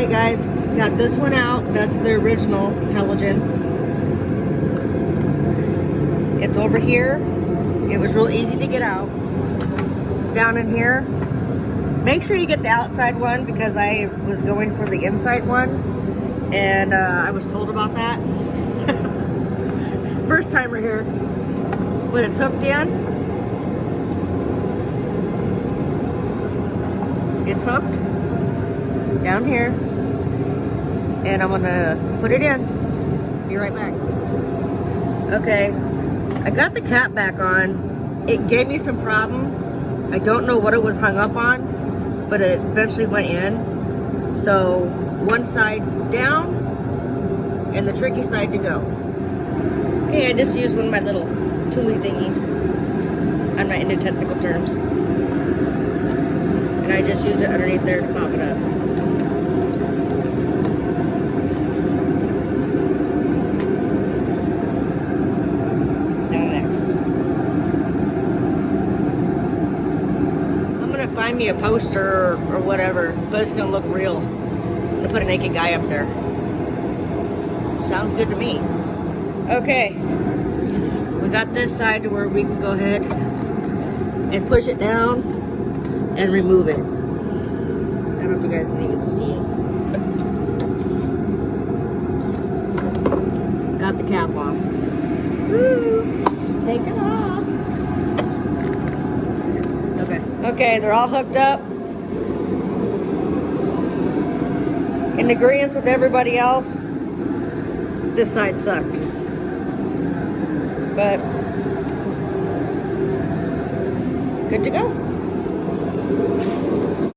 Okay guys, got this one out. That's the original halogen. It's over here. It was real easy to get out. Down in here. Make sure you get the outside one because I was going for the inside one. And I was told about that. First timer here. But it's hooked in. It's hooked down here. And I'm gonna put it in. Be right back. Okay, I got the cap back on. It gave me some problem. I don't know what it was hung up on, but it eventually went in. So one side down and the tricky side to go. Okay, I just used one of my little tooly thingies. I'm not into technical terms. And I just use it underneath there to pop it up. Now next. I'm gonna find me a poster or whatever, but it's gonna look real. I'm gonna put a naked guy up there. Sounds good to me. Okay, we got this side to where we can go ahead and push it down and remove it. I don't know if you guys can even see it. Got the cap off. Woo! Take it off. Okay. Okay, they're all hooked up. In agreement with everybody else, this side sucked. But good to go.